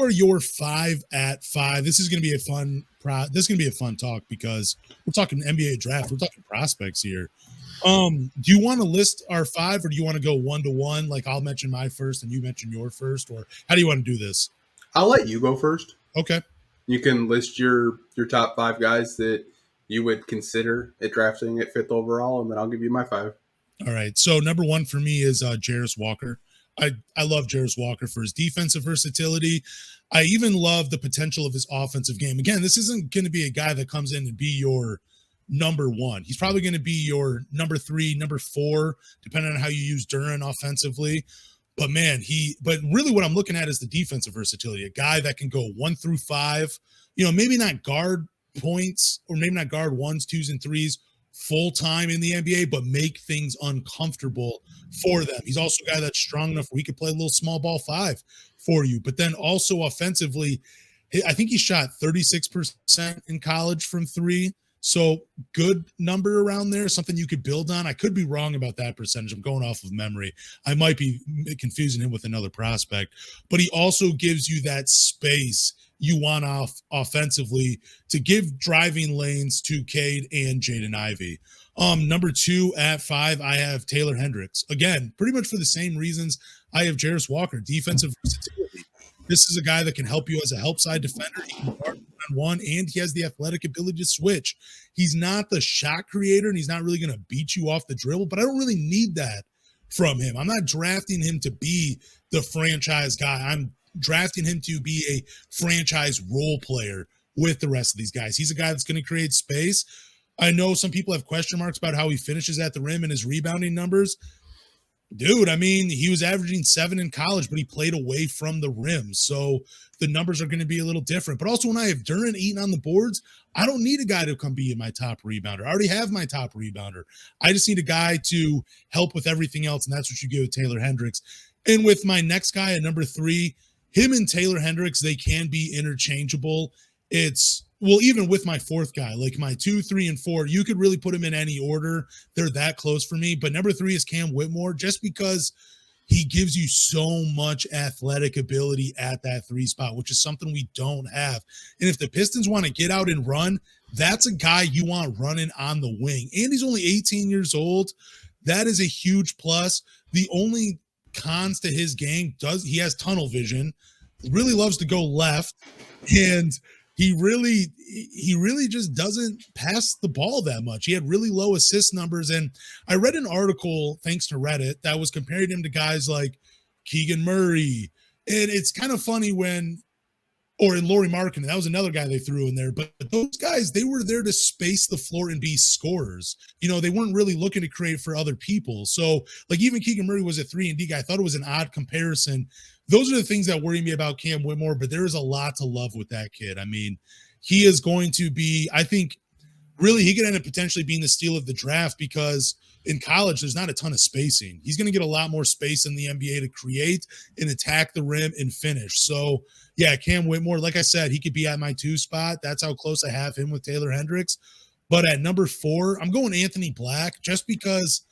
are your 5 at 5? This is going to be a fun talk because we're talking NBA draft. We're talking prospects here. Do you want to list our 5 or do you want to go 1-to-1? Like I'll mention my first and you mention your first, or how do you want to do this? I'll let you go first. Okay. You can list your top 5 guys that you would consider at drafting at 5th overall, and then I'll give you my 5. All right. So number 1 for me is Jarris Walker. I love Jarris Walker for his defensive versatility. I even love the potential of his offensive game. Again, this isn't going to be a guy that comes in and be your number 1. He's probably going to be your number 3, number 4, depending on how you use Duren offensively. But man, but really what I'm looking at is the defensive versatility, a guy that can go 1 through 5, maybe not guard points or maybe not guard 1s, 2s, and 3s full time in the NBA, but make things uncomfortable for them. He's also a guy that's strong enough where he could play a little small ball 5 for you. But then also offensively, I think he shot 36% in college from 3. So good number around there, something you could build on. I could be wrong about that percentage. I'm going off of memory. I might be confusing him with another prospect, but he also gives you that space you want offensively to give driving lanes to Cade and Jaden Ivey. Number 2 at 5, I have Taylor Hendricks. Again, pretty much for the same reasons I have Jarris Walker, defensive versatility. This is a guy that can help you as a help side defender. He can guard one, and he has the athletic ability to switch. He's not the shot creator, and he's not really going to beat you off the dribble, but I don't really need that from him. I'm not drafting him to be the franchise guy. I'm drafting him to be a franchise role player with the rest of these guys. He's a guy that's going to create space. I know some people have question marks about how he finishes at the rim and his rebounding numbers. Dude, I mean, he was averaging 7 in college, but he played away from the rim. So the numbers are going to be a little different. But also when I have Duren eating on the boards, I don't need a guy to come be my top rebounder. I already have my top rebounder. I just need a guy to help with everything else, and that's what you get with Taylor Hendricks. And with my next guy at number 3, him and Taylor Hendricks, they can be interchangeable. Even with my 4th guy, like my 2, 3, and 4, you could really put them in any order. They're that close for me. But number 3 is Cam Whitmore, just because he gives you so much athletic ability at that 3 spot, which is something we don't have. And if the Pistons want to get out and run, that's a guy you want running on the wing. And he's only 18 years old. That is a huge plus. The only cons to his game he has tunnel vision, really loves to go left, and he really just doesn't pass the ball that much. He had really low assist numbers, and I read an article, thanks to Reddit, that was comparing him to guys like Keegan Murray, and it's kind of funny or in Lauri Markkanen, that was another guy they threw in there. But those guys, they were there to space the floor and be scorers. They weren't really looking to create for other people. So, like, even Keegan Murray was a 3-and-D guy. I thought it was an odd comparison. Those are the things that worry me about Cam Whitmore, but there is a lot to love with that kid. I mean, he is going to be, I think, really he could end up potentially being the steal of the draft because in college, there's not a ton of spacing. He's going to get a lot more space in the NBA to create and attack the rim and finish. So, yeah, Cam Whitmore, like I said, he could be at my 2 spot. That's how close I have him with Taylor Hendricks. But at number 4, I'm going Anthony Black just because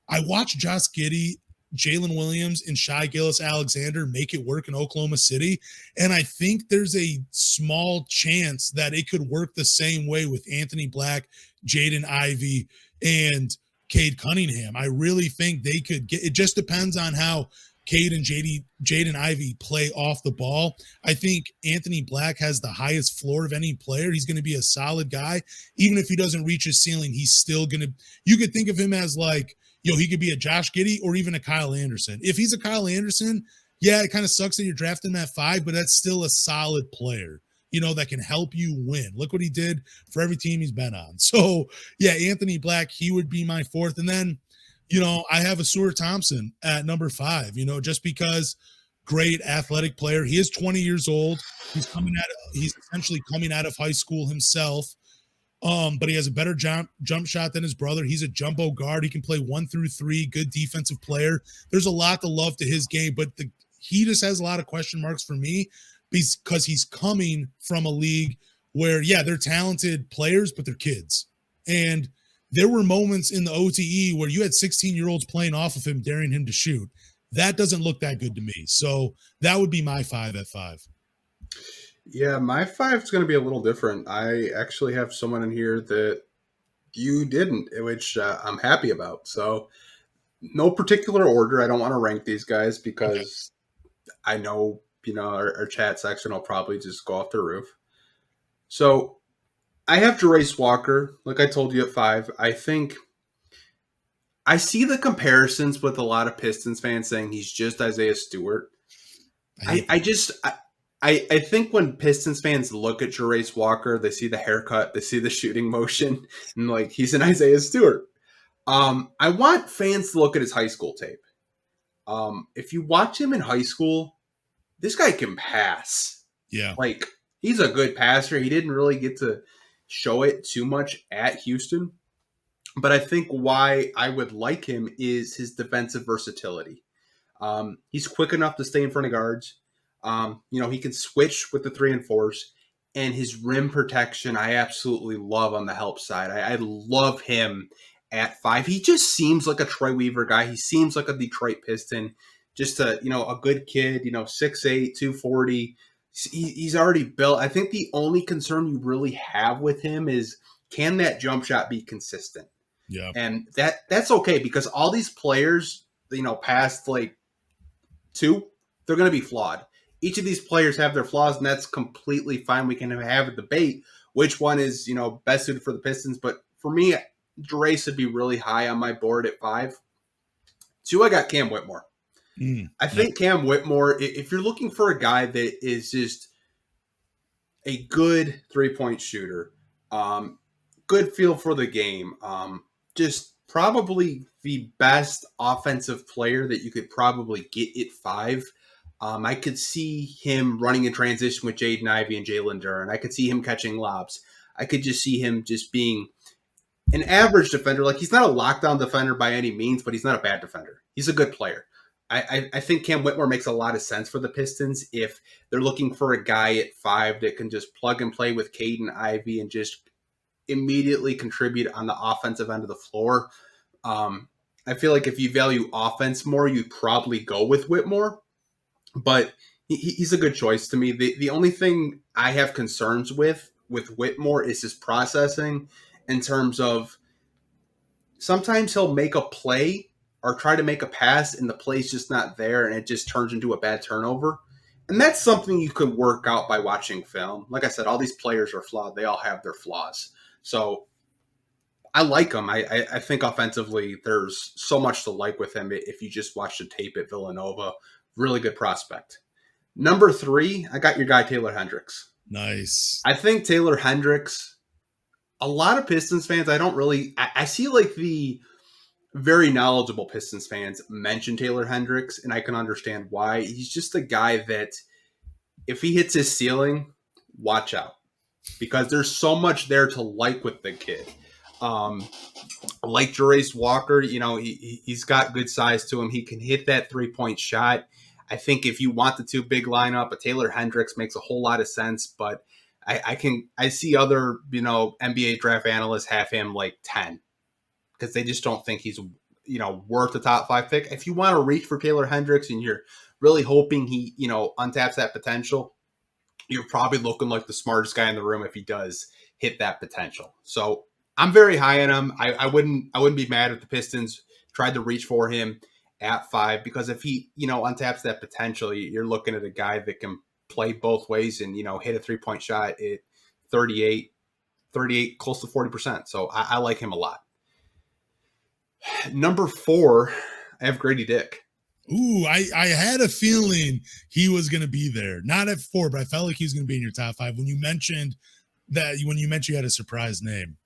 I watched Josh Giddey, Jalen Williams, and Shai Gilgeous-Alexander make it work in Oklahoma City. And I think there's a small chance that it could work the same way with Anthony Black, Jaden Ivey, and Cade Cunningham. I really think they could get it. Just depends on how Cade and Jaden Ivey play off the ball. I think Anthony Black has the highest floor of any player. He's going to be a solid guy. Even if he doesn't reach his ceiling, he's still going to – you could think of him as like, he could be a Josh Giddey or even a Kyle Anderson. If he's a Kyle Anderson, yeah, it kind of sucks that you're drafting him at 5, but that's still a solid player, that can help you win. Look what he did for every team he's been on. So, yeah, Anthony Black, he would be my 4th. And then, I have Asur Thompson at number 5, just because great athletic player. He is 20 years old. He's essentially coming out of high school himself. But he has a better jump shot than his brother. He's a jumbo guard. He can play 1 through 3, good defensive player. There's a lot to love to his game, but he just has a lot of question marks for me because he's coming from a league where, yeah, they're talented players, but they're kids. And there were moments in the OTE where you had 16-year-olds playing off of him, daring him to shoot. That doesn't look that good to me. So that would be my 5 at 5. Yeah, my five's going to be a little different. I actually have someone in here that you didn't, which I'm happy about. So, no particular order. I don't want to rank these guys Okay. because I know, our chat section will probably just go off the roof. So, I have Jerace Walker, like I told you at five. I think I see the comparisons with a lot of Pistons fans saying he's just Isaiah Stewart. I I, hate I just I think when Pistons fans look at Jerace Walker, they see the haircut, they see the shooting motion, and like he's an Isaiah Stewart. I want fans to look at his high school tape. If you watch him in high school, this guy can pass. Yeah. Like he's a good passer. He didn't really get to show it too much at Houston, but I think why I would like him is his defensive versatility. He's quick enough to stay in front of guards. He can switch with the 3 and 4s, and his rim protection I absolutely love on the help side. I love him at five. He just seems like a Troy Weaver guy. He seems like a Detroit Piston, just a good kid. 6'8", 240. He's already built. I think the only concern you really have with him is can that jump shot be consistent? Yeah. And that's okay because all these players, past like two, they're going to be flawed. Each of these players have their flaws, and that's completely fine. We can have a debate which one is best suited for the Pistons. But for me, Jerace would be really high on my board at five. Two, I got Cam Whitmore. I Nice. think Cam Whitmore, if you're looking for a guy that is just a good 3-point shooter, good feel for the game, just probably the best offensive player that you could probably get at five. I could see him running in transition with Jaden Ivey and Jalen Duren. I could see him catching lobs. I could just see him just being an average defender. Like he's not a lockdown defender by any means, but he's not a bad defender. He's a good player. I think Cam Whitmore makes a lot of sense for the Pistons if they're looking for a guy at five that can just plug and play with Caden Ivey and just immediately contribute on the offensive end of the floor. I feel like if you value offense more, you'd probably go with Whitmore, but he's a good choice to me. The only thing I have concerns with Whitmore is his processing in terms of sometimes he'll make a play or try to make a pass and the play's just not there and it just turns into a bad turnover. And that's something you could work out by watching film. Like I said, all these players are flawed. They all have their flaws. So I like him. I think offensively there's so much to like with him if you just watch the tape at Villanova. Really good prospect. Number three, I got your guy Taylor Hendricks. Nice. I think Taylor Hendricks, a lot of Pistons fans, I see like the very knowledgeable Pistons fans mention Taylor Hendricks, and I can understand why. He's just a guy that if he hits his ceiling, watch out. Because there's so much there to like with the kid. Like Jerace Walker, he's got good size to him. He can hit that 3-point shot. I think if you want the two big lineup, a Taylor Hendricks makes a whole lot of sense, but I see other, NBA draft analysts have him like 10 because they just don't think he's, worth the top 5 pick. If you want to reach for Taylor Hendricks and you're really hoping he, untaps that potential, you're probably looking like the smartest guy in the room if he does hit that potential. So I'm very high on him. I wouldn't be mad if the Pistons tried to reach for him at 5 because if he, untaps that potential, you're looking at a guy that can play both ways and, hit a 3-point shot at 38, close to 40%. So I like him a lot. Number 4, I have Grady Dick. Ooh, I had a feeling he was going to be there. Not at 4, but I felt like he was going to be in your top 5 when you mentioned you had a surprise name.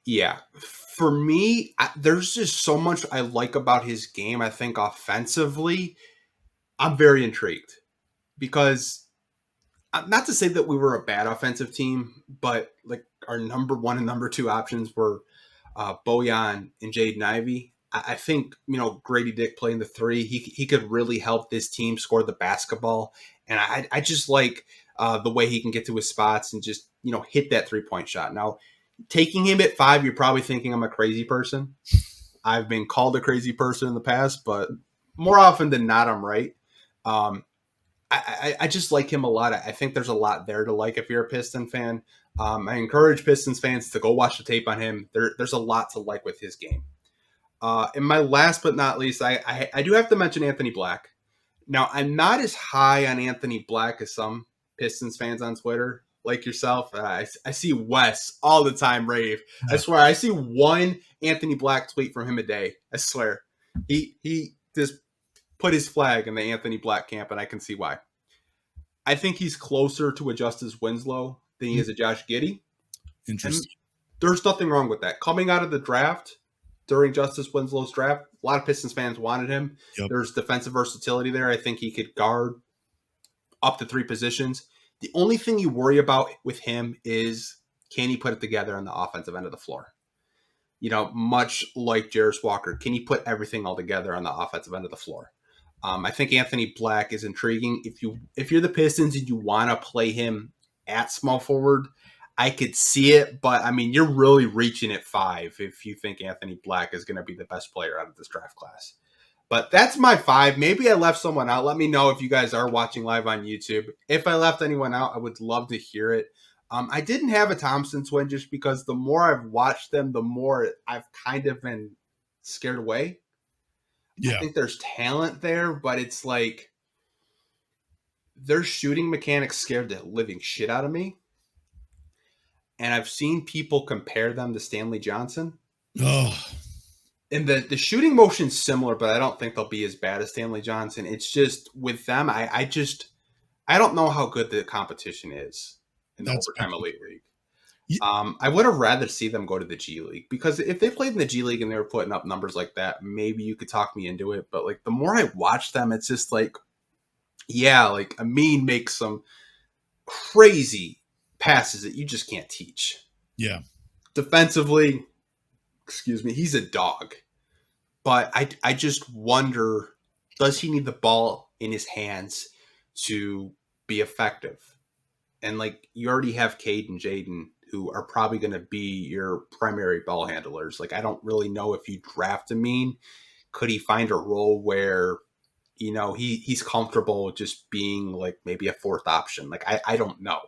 Yeah. For me, there's just so much I like about his game. I think offensively, I'm very intrigued because not to say that we were a bad offensive team, but like our number 1 and number 2 options were Bojan and Jaden Ivey. I think, Grady Dick playing the 3, he could really help this team score the basketball. And I just like the way he can get to his spots and just, hit that 3-point shot. Now, taking him at 5, you're probably thinking I'm a crazy person. I've been called a crazy person in the past, but more often than not, I'm right. I just like him a lot. I think there's a lot there to like if you're a Piston fan. I encourage Pistons fans to go watch the tape on him. There's a lot to like with his game. And my last but not least, I do have to mention Anthony Black. Now, I'm not as high on Anthony Black as some Pistons fans on Twitter, like yourself. I see Wes all the time rave. I swear, I see one Anthony Black tweet from him a day. I swear. He just put his flag in the Anthony Black camp, and I can see why. I think he's closer to a Justice Winslow than he is a Josh Giddey. Interesting. And there's nothing wrong with that. Coming out of the draft, during Justice Winslow's draft, a lot of Pistons fans wanted him. Yep. There's defensive versatility there. I think he could guard up to 3 positions. The only thing you worry about with him is, can he put it together on the offensive end of the floor? You know, much like Jarace Walker, can he put everything all together on the offensive end of the floor? I think Anthony Black is intriguing. If you're the Pistons and you want to play him at small forward, I could see it, but I mean, you're really reaching at 5 if you think Anthony Black is going to be the best player out of this draft class. But that's my 5. Maybe I left someone out. Let me know if you guys are watching live on YouTube. If I left anyone out, I would love to hear it. I didn't have a Thompson twin just because the more I've watched them, the more I've kind of been scared away. Yeah. I think there's talent there, but it's like their shooting mechanics scared the living shit out of me. And I've seen people compare them to Stanley Johnson. Oh. And the shooting motion's similar, but I don't think they'll be as bad as Stanley Johnson. It's just with them, I don't know how good the competition is in the Overtime Elite League. I would have rather see them go to the G League, because if they played in the G League and they were putting up numbers like that, maybe you could talk me into it. But like the more I watch them, it's just like, yeah, like Amin makes some crazy passes that you just can't teach. Yeah. Defensively, he's a dog. But I just wonder, does he need the ball in his hands to be effective? And like, you already have Cade and Jaden, who are probably going to be your primary ball handlers. Like, I don't really know if you draft Amin, could he find a role where, you know, he's comfortable just being like maybe a 4th option? Like, I don't know.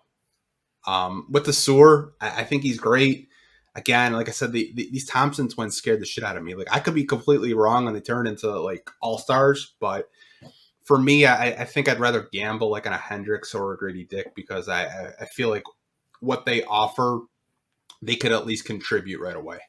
With the Sewer, I think he's great. Again, like I said, these Thompson twins scared the shit out of me. Like, I could be completely wrong and they turn into like all-stars, but for me, I think I'd rather gamble like on a Hendricks or a Grady Dick, because I feel like what they offer, they could at least contribute right away.